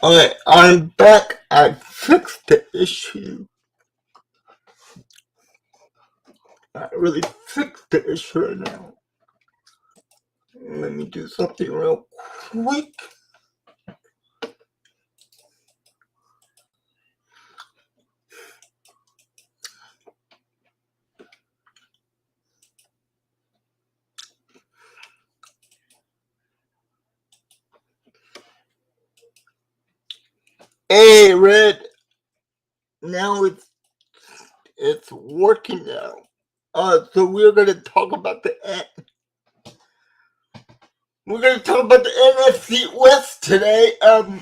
Alright, I'm back. I fixed the issue. I really fixed the issue right now. Let me do something real quick. Hey, Red. Now it's working now. So we're gonna talk about the NFC West today. That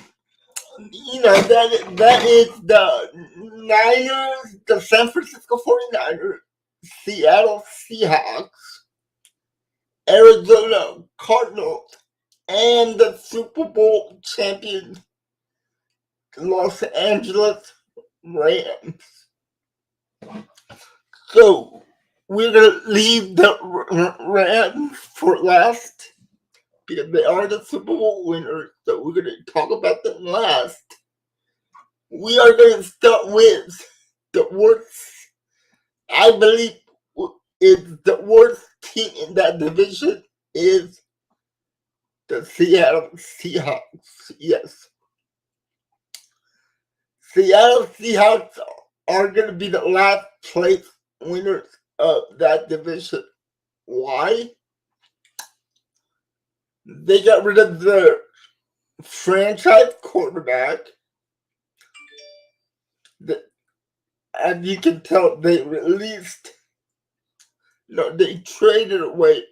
is the Niners, the San Francisco 49ers, Seattle Seahawks, Arizona Cardinals, and the Super Bowl champion Los Angeles Rams. So we're gonna leave the Rams for last because they are the Super Bowl winners. So we're gonna talk about them last. We are gonna start with the worst. I believe is the worst team in that division is the Seattle Seahawks. Yes, Seattle Seahawks are going to be the last place winners of that division. Why? They got rid of their franchise quarterback. As you can tell, they traded away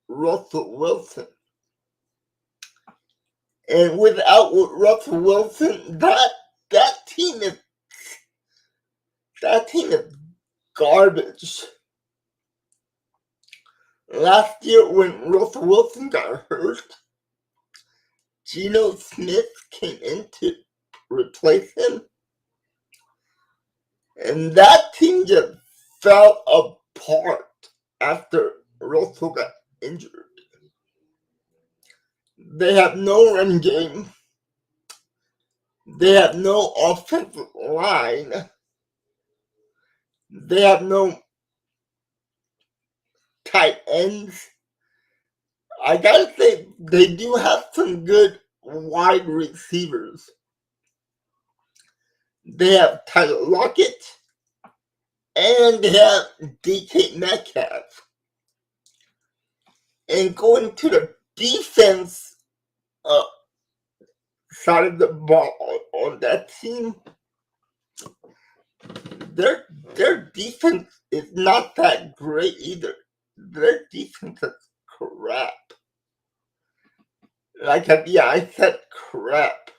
Russell Wilson. And without Russell Wilson, that team is garbage. Last year, when Russell Wilson got hurt, Geno Smith came in to replace him, and that team just fell apart after Russell got injured. They have no running game. They have no offensive line. They have no tight ends. I gotta say, they do have some good wide receivers. They have Tyler Lockett, and they have DK Metcalf. And going to the defense side of the ball on that team, their defense is not that great either. Their defense is crap. I said crap.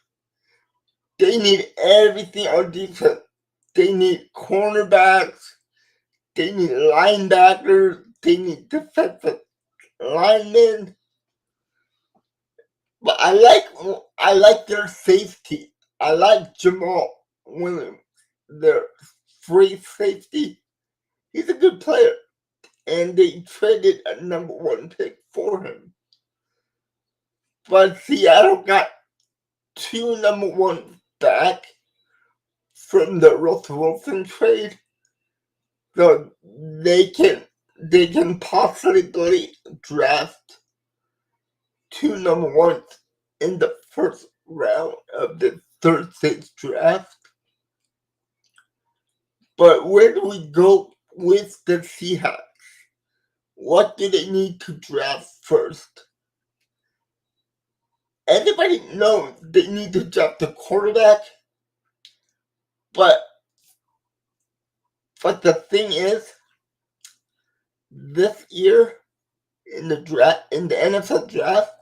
They need everything on defense. They need cornerbacks. They need linebackers. They need defensive linemen. But I like their safety. I like Jamal Williams, their free safety. He's a good player. And they traded a number one pick for him. But Seattle got two number ones back from the Russell Wilson trade. So they can possibly draft two number ones in the first round of the Thursday's draft. But where do we go with the Seahawks? What do they need to draft first? Everybody knows they need to draft a quarterback, but the thing is, this year in the NFL draft,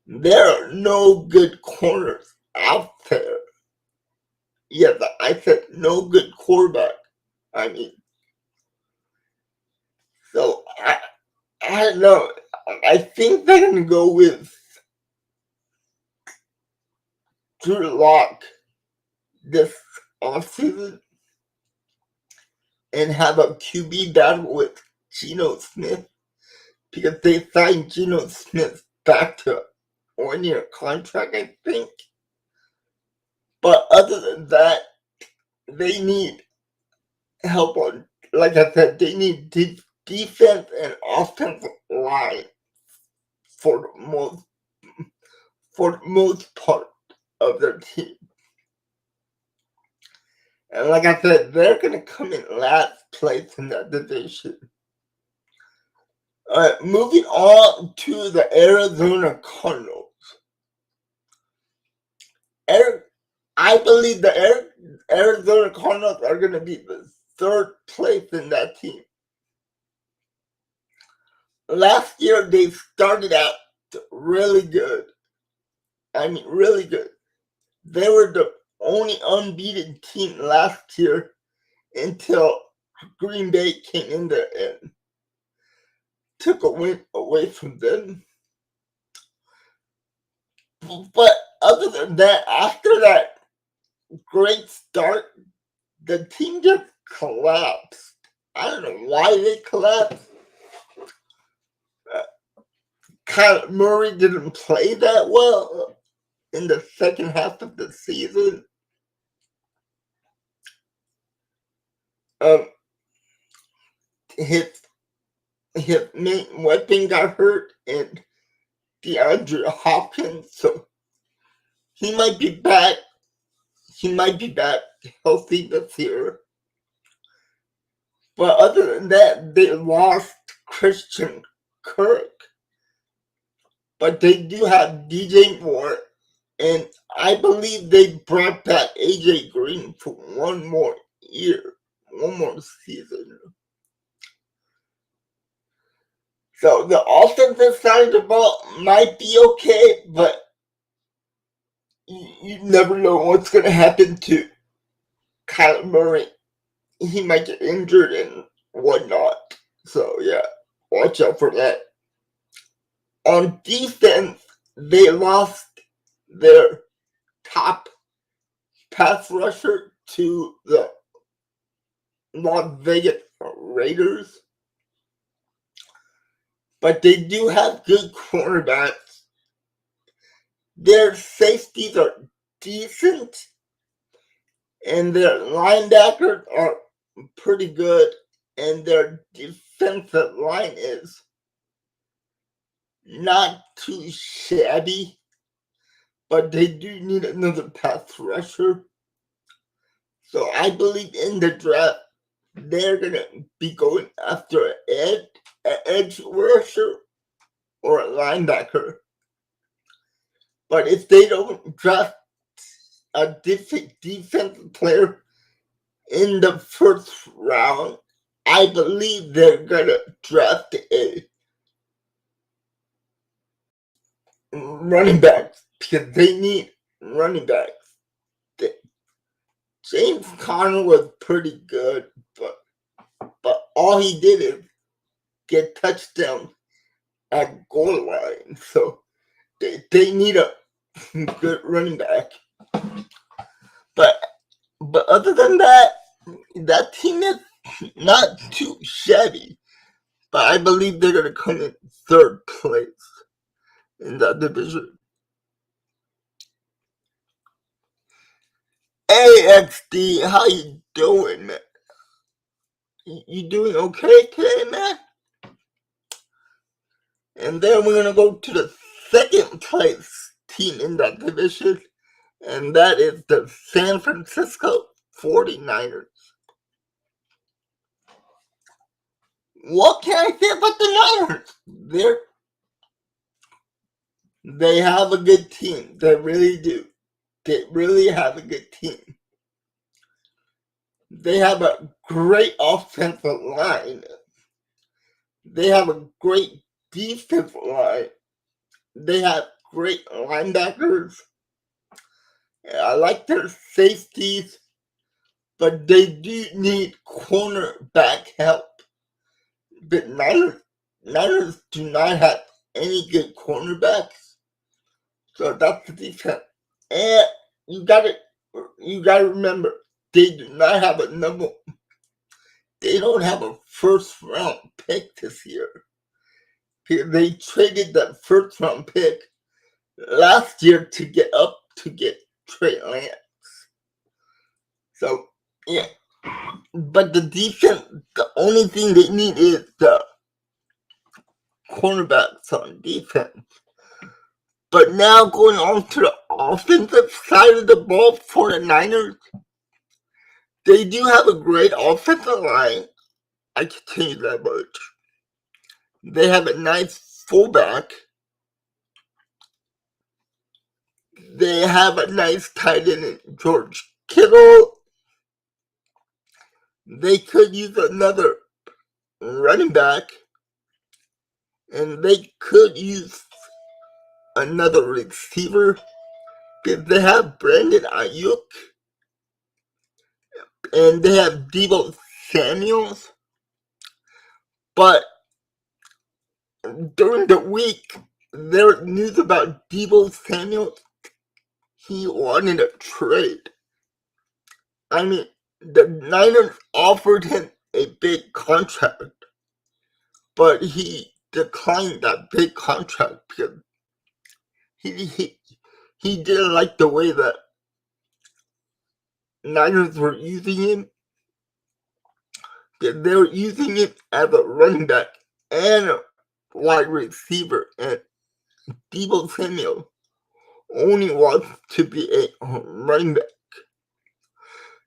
there are no good corners out there. Yes, I said no good quarterback. So I don't know. I think they're gonna go with Drew Lock this offseason and have a QB battle with Geno Smith because they signed Geno Smith back to a 1-year contract, I think. But other than that, they need help on, like I said, they need defense and offensive line for the most part of their team. And like I said, they're going to come in last place in that division. Moving on to the Arizona Cardinals. I believe the Arizona Cardinals are going to be the third place in that team. Last year, they started out really good. I mean, really good. They were the only unbeaten team last year until Green Bay came in there and took a win away from them. But other than that, after that great start, the team just collapsed. I don't know why they collapsed. Kyler Murray didn't play that well in the second half of the season. His main weapon got hurt, and DeAndre Hopkins, so he might be back. He might be back healthy this year. But other than that, they lost Christian Kirk. But they do have DJ Moore, and I believe they brought back AJ Green for one more year, one more season. So the offensive side of the ball might be okay, but you never know what's going to happen to Kyler Murray. He might get injured and whatnot. So yeah, watch out for that. On defense, they lost their top pass rusher to the Las Vegas Raiders. But they do have good cornerbacks. Their safeties are decent, and their linebackers are pretty good, and their defensive line is not too shabby, but they do need another pass rusher. So I believe in the draft, they're going to be going after an edge rusher or a linebacker. But if they don't draft a defensive player in the first round, I believe they're going to draft a running back because they need running backs. James Conner was pretty good, but all he did is get touchdowns at goal line. So they need a good running back. But other than that, that team is not too shabby. But I believe they're gonna come in third place in that division. Hey XD, how you doing, man? You doing okay today, man? And then we're gonna go to the second place team in that division, and that is the San Francisco 49ers. What can I say about the Niners? They have a good team. They really do. They really have a good team. They have a great offensive line. They have a great defensive line. They have great linebackers. I like their safeties, but they do need cornerback help. The Niners do not have any good cornerbacks, so that's the defense. And you gotta remember, they do not have they don't have a first round pick this year. They traded that first round pick last year to get Trey Lance. So, yeah. But the defense, the only thing they need is the cornerbacks on defense. But now going on to the offensive side of the ball for the Niners, they do have a great offensive line. I can tell you that much. They have a nice fullback. They have a nice tight end in George Kittle. They could use another running back. And they could use another receiver. Because they have Brandon Ayuk. And they have Deebo Samuels. But during the week, there was news about Deebo Samuels. He wanted a trade. I mean, the Niners offered him a big contract, but he declined that big contract because he didn't like the way that Niners were using him. They were using him as a running back and a wide receiver, and Deebo Samuel only wants to be a running back.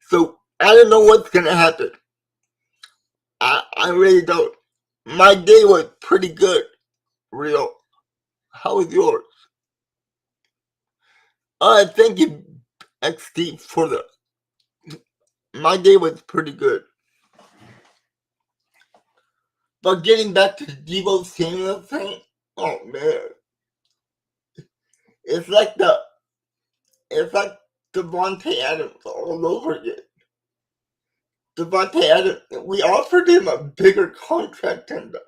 So I don't know what's gonna happen. I really don't. My day was pretty good, Real. How was yours? Thank you, XD, for the. My day was pretty good. But getting back to the Deebo Samuel thing, oh man, it's like Davante Adams all over again. Davante Adams, we offered him a bigger contract than the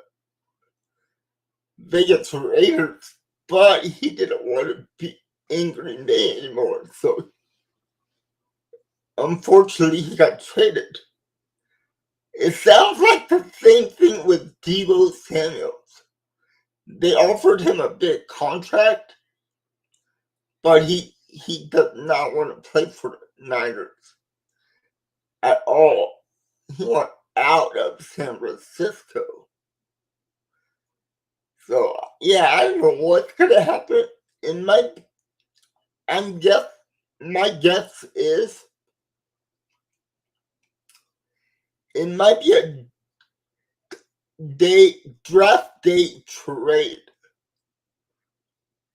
Vegas Raiders, but he didn't want to be in Green Bay anymore. So unfortunately, he got traded. It sounds like the same thing with Deebo Samuels. They offered him a big contract, but he does not want to play for the Niners at all. He wants out of San Francisco. So yeah, I don't know what's gonna happen. My guess is it might be a draft day trade.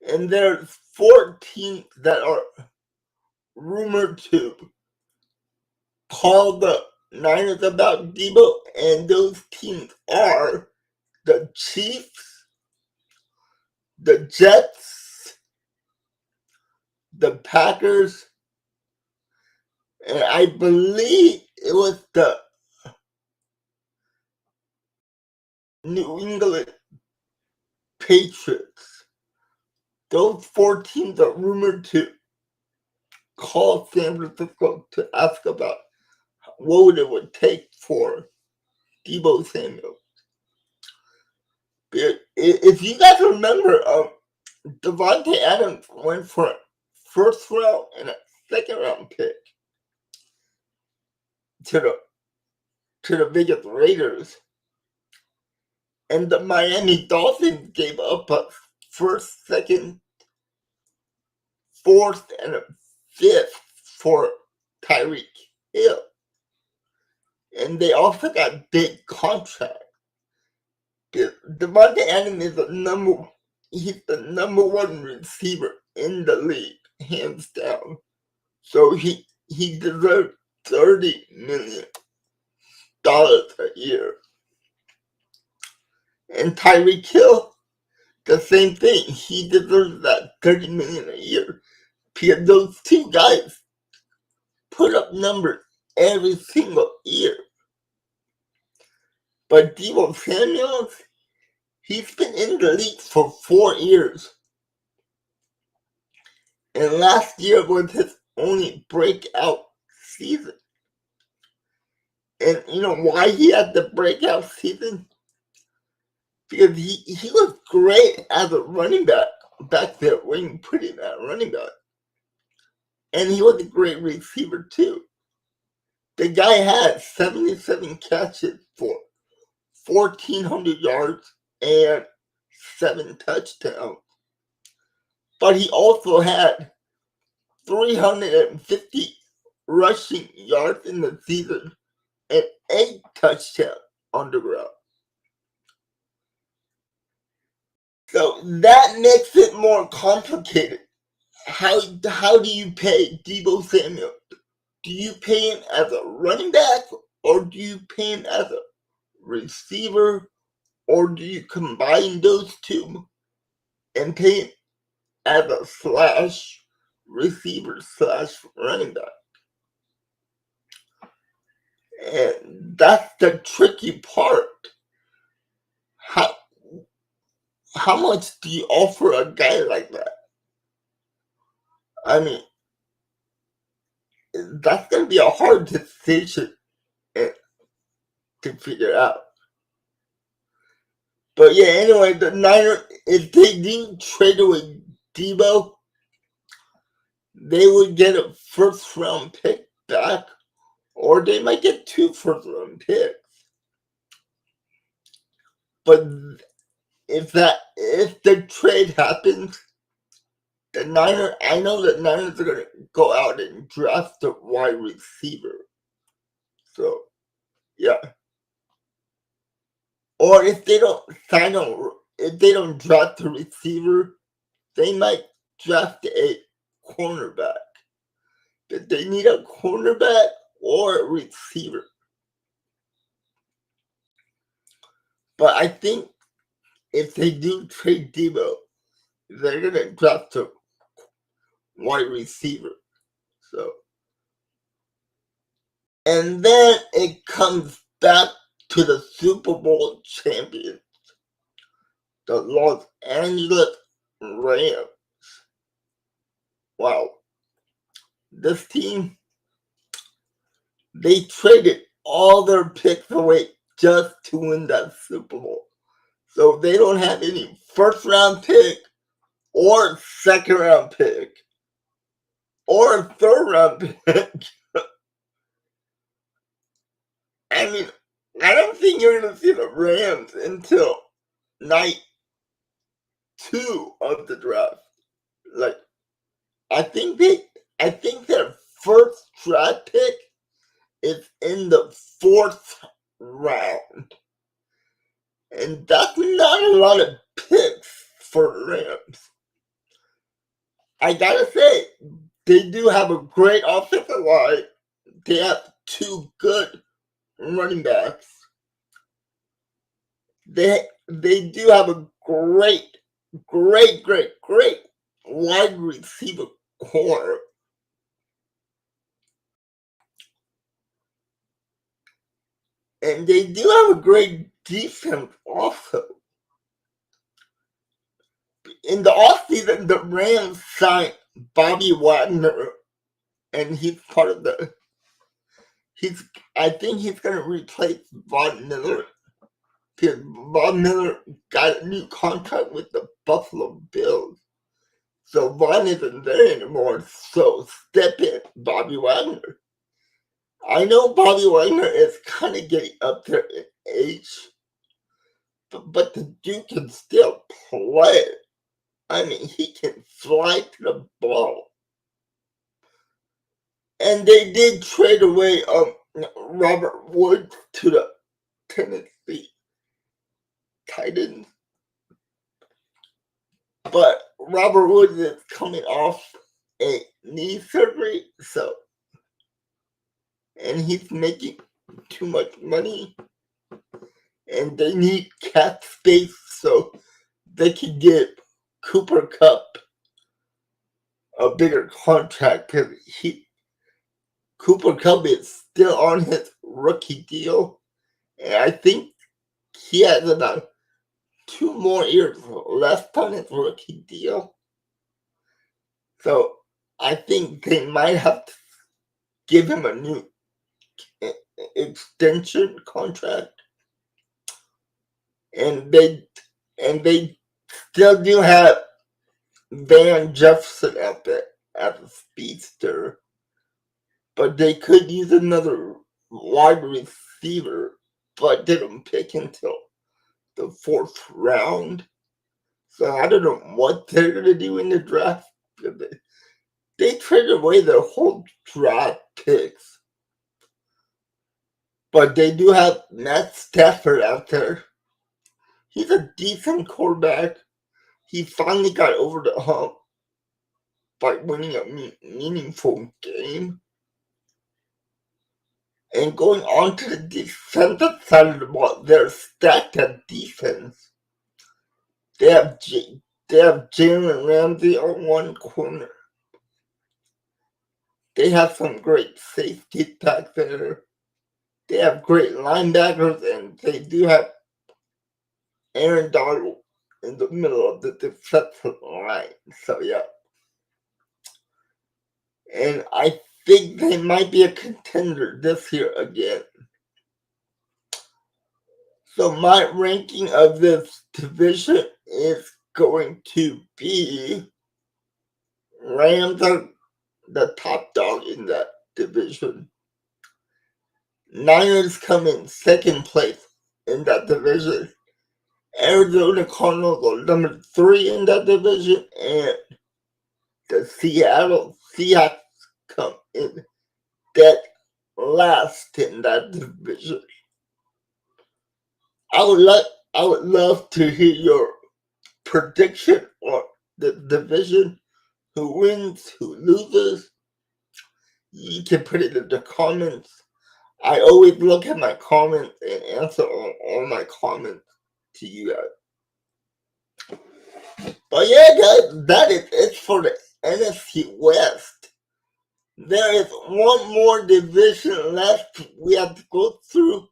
And there's 4 teams that are rumored to call the Niners about Deebo, and those teams are the Chiefs, the Jets, the Packers, and I believe it was the New England Patriots. Those 4 teams are rumored to call San Francisco to ask about what it would take for Deebo Samuel. If you guys remember, Davante Adams went for a first round and a second round pick to the Vegas Raiders, and the Miami Dolphins gave up a first, second, fourth, and a fifth for Tyreek Hill, and they also got big contracts. Davante Adams is he's the number 1 receiver in the league, hands down. So he deserves $30 million a year. And Tyreek Hill, the same thing. He deserves that $30 million a year. Because those 2 guys put up numbers every single year. But Deebo Samuels, he's been in the league for 4 years. And last year was his only breakout season. And you know why he had the breakout season? Because he was great as a running back there when you put him at running back. And he was a great receiver too. The guy had 77 catches for 1,400 yards and 7 touchdowns. But he also had 350 rushing yards in the season and 8 touchdowns on the ground. So that makes it more complicated. How do you pay Deebo Samuel? Do you pay him as a running back, or do you pay him as a receiver, or do you combine those two and pay him as a slash receiver slash running back? And that's the tricky part. How much do you offer a guy like that? I mean, that's going to be a hard decision to figure out. But yeah, anyway, the Niners, if they didn't trade away Deebo, they would get a first round pick back, or they might get 2 first round picks. But if the trade happens, I know the Niners are gonna go out and draft a wide receiver. So yeah. Or if they don't draft a receiver, they might draft a cornerback. But they need a cornerback or a receiver. But I think if they do trade Deebo, they're gonna draft a wide receiver. So, and then it comes back to the Super Bowl champions, the Los Angeles Rams. Wow. This team, they traded all their picks away just to win that Super Bowl. So they don't have any first round pick or second round pick or third round pick. I mean, I don't think you're going to see the Rams until night 2 of the draft. Like, I think their first draft pick is in the 4th round. And that's not a lot of picks for the Rams. I gotta say, they do have a great offensive line. They have 2 good running backs. They do have a great wide receiver core. And they do have a great defense also. In the offseason, the Rams signed Bobby Wagner, and he's part of I think he's going to replace Von Miller. Because Von Miller got a new contract with the Buffalo Bills. So Von isn't there anymore, so step in Bobby Wagner. I know Bobby Wagner is kind of getting up there in age, but the dude can still play. I mean, he can fly to the ball. And they did trade away Robert Woods to the Tennessee Titans. But Robert Woods is coming off a knee surgery, and he's making too much money, and they need cap space so they can give Cooper Kupp a bigger contract, because Cooper Kupp is still on his rookie deal, and I think he has about 2 more years left on his rookie deal. So I think they might have to give him a new extension contract. And they still do have Van Jefferson out there as a speedster. But they could use another wide receiver, but didn't pick until the fourth round. So I don't know what they're gonna do in the draft. They traded away their whole draft picks. But they do have Matt Stafford out there. He's a decent quarterback. He finally got over the hump by winning a meaningful game. And going on to the defensive side of the ball, they're stacked at defense. They have Jalen Ramsey on one corner. They have some great safety back there. They have great linebackers, and they do have Aaron Donald in the middle of the defensive line. So yeah. And I think they might be a contender this year again. So my ranking of this division is going to be Rams are the top dog in that division. Niners come in second place in that division. Arizona Cardinals are number 3 in that division, and the Seattle Seahawks come in dead last in that division. I would love to hear your prediction on the division, who wins, who loses. You can put it in the comments. I always look at my comments and answer all my comments to you guys. But yeah, guys, that is it for the NFC West. There is one more division left we have to go through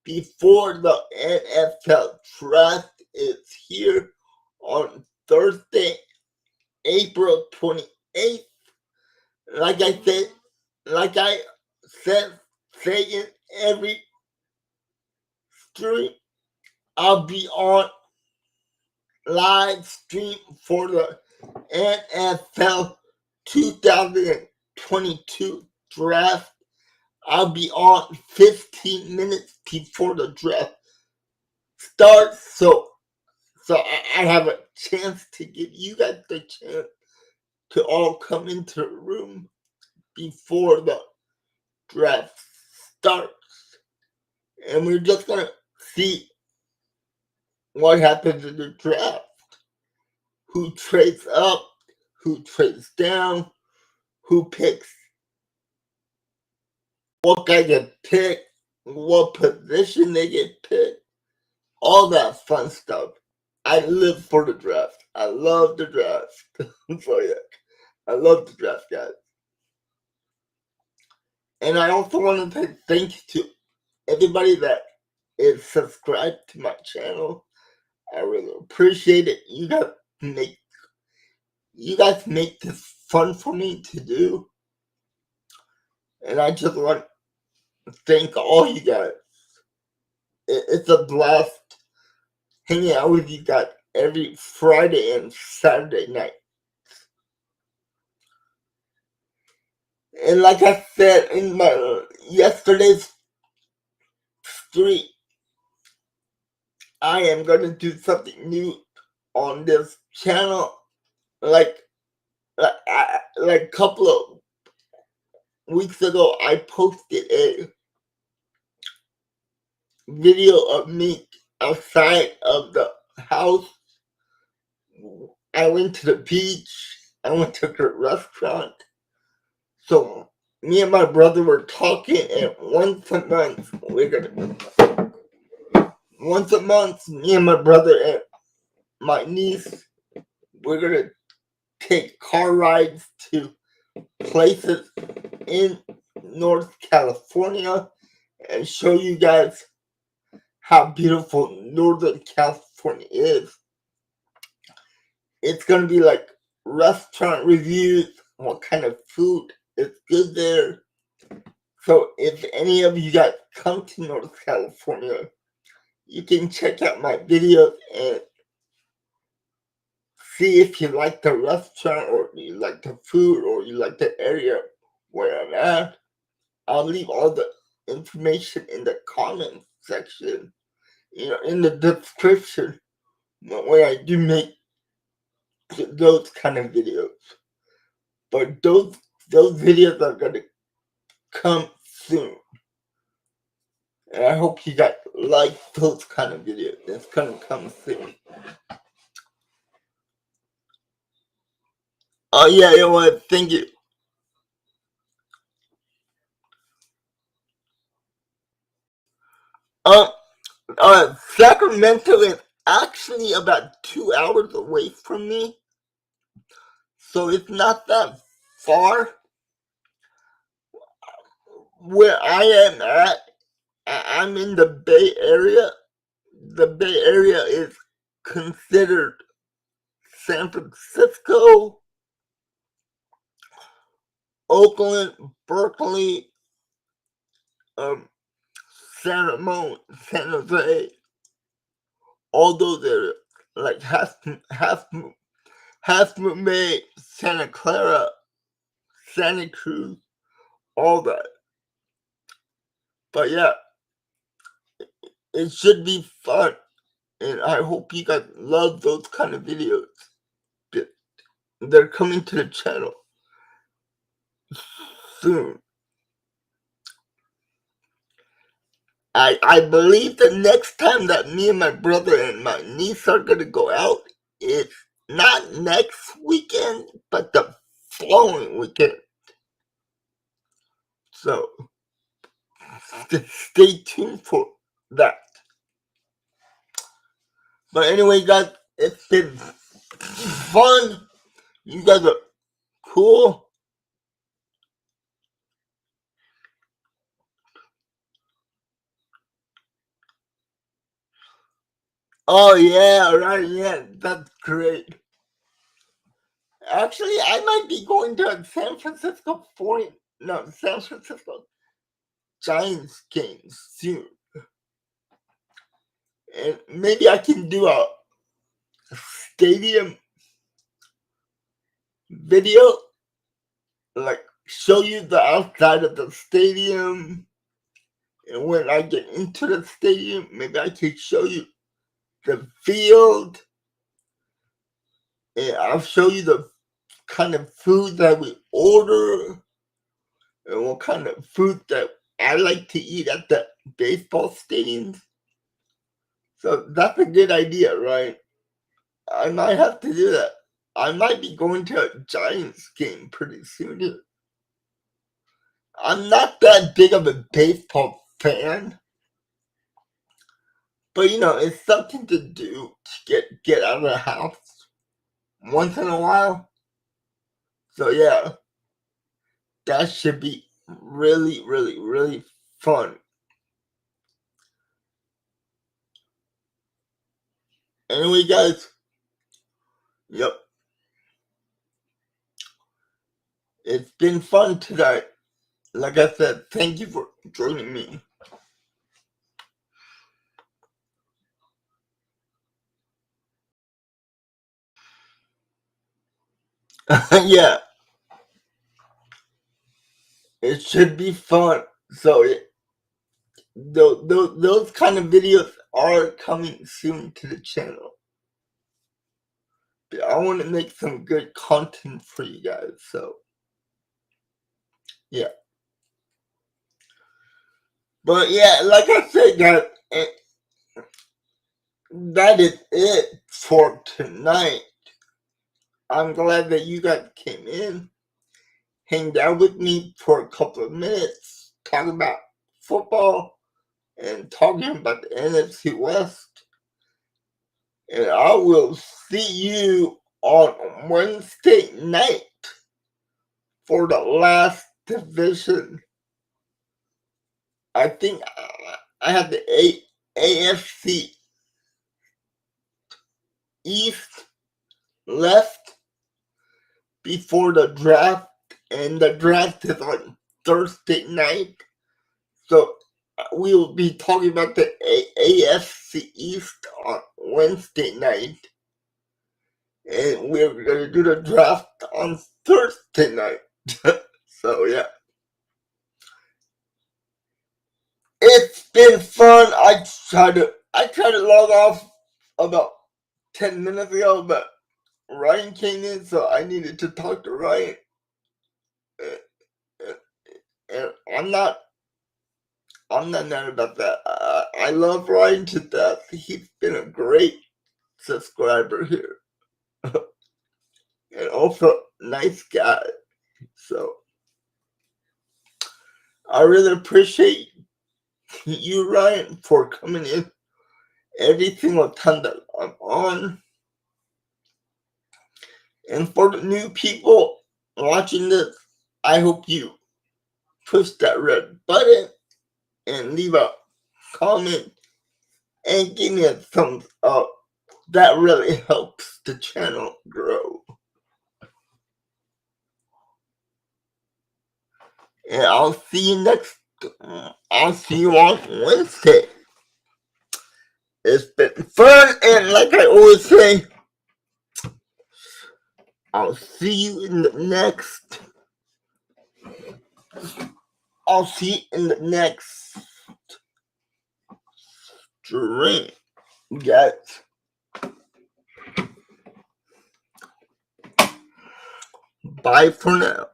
before the NFL draft is here on Thursday, April 28th. Like I said, say in every stream, I'll be on live stream for the NFL 2022 draft. I'll be on 15 minutes before the draft starts, so I have a chance to give you guys the chance to all come into the room before the draft starts. And we're just gonna see what happens in the draft. Who trades up, who trades down, who picks, what guy get picked, what position they get picked, all that fun stuff. I live for the draft. I love the draft. So yeah, I love the draft, guys. And I also want to say thank you to everybody that is subscribed to my channel. I really appreciate it. You guys make this fun for me to do. And I just want to thank all you guys. It's a blast hanging out with you guys every Friday and Saturday night. And like I said in my yesterday's stream, I am going to do something new on this channel. Like a couple of weeks ago, I posted a video of me outside of the house. I went to the beach. I went to the restaurant. So me and my brother were talking, and once a month, me and my brother and my niece, we're gonna take car rides to places in North California and show you guys how beautiful Northern California is. It's gonna be like restaurant reviews, what kind of food is good there. So if any of you guys come to North California, you can check out my videos and see if you like the restaurant, or you like the food, or you like the area where I'm at. I'll leave all the information in the comment section, in the description when I do make those kind of videos. But those videos are gonna come soon. And I hope you guys like those kind of videos. It's gonna come soon. Oh yeah, you know what? Thank you. Sacramento is actually about 2 hours away from me, so it's not that far. Where I am at, I'm in the Bay Area. The Bay Area is considered San Francisco, Oakland, Berkeley, San Ramon, San Jose, all those areas, like Half Moon Bay, Santa Clara, Santa Cruz, all that. But yeah, it should be fun, and I hope you guys love those kind of videos. They're coming to the channel soon. I believe the next time that me and my brother and my niece are gonna go out is not next weekend, but the following weekend. So stay tuned for that. But anyway, guys, it's been fun. You guys are cool. Oh yeah, right, yeah, that's great. Actually, I might be going to a San Francisco Giants game soon. And maybe I can do a stadium video, like show you the outside of the stadium. And when I get into the stadium, maybe I can show you the field. And I'll show you the kind of food that we order and what kind of food that I like to eat at the baseball stadiums. So that's a good idea, right? I might have to do that. I might be going to a Giants game pretty soon. I'm not that big of a baseball fan, but it's something to do to get out of the house once in a while. So yeah, that should be really, really, really fun. Anyway, guys, yep, it's been fun tonight. Like I said, thank you for joining me. Yeah, it should be fun. So those kind of videos are coming soon to the channel. But I want to make some good content for you guys. So yeah. But yeah, like I said, guys, that is it for tonight. I'm glad that you guys came in, hanged out with me for a couple of minutes, talking about football and talking about the NFC West. And I will see you on Wednesday night for the last division. I think I have the AFC East left before the draft, and the draft is on Thursday night. So we will be talking about the AFC East on Wednesday night, and we're gonna do the draft on Thursday night. So yeah. been fun. I tried to log off about 10 minutes ago, but Ryan came in, so I needed to talk to Ryan. And I'm not mad about that. I love Ryan to death. He's been a great subscriber here. And also nice guy. So I really appreciate you, Ryan, for coming in every single time that I'm on. And for the new people watching this, I hope you push that red button and leave a comment and give me a thumbs up. That really helps the channel grow. And I'll see you on Wednesday. It's been fun, and like I always say, I'll see you in the next stream, guys. Bye for now.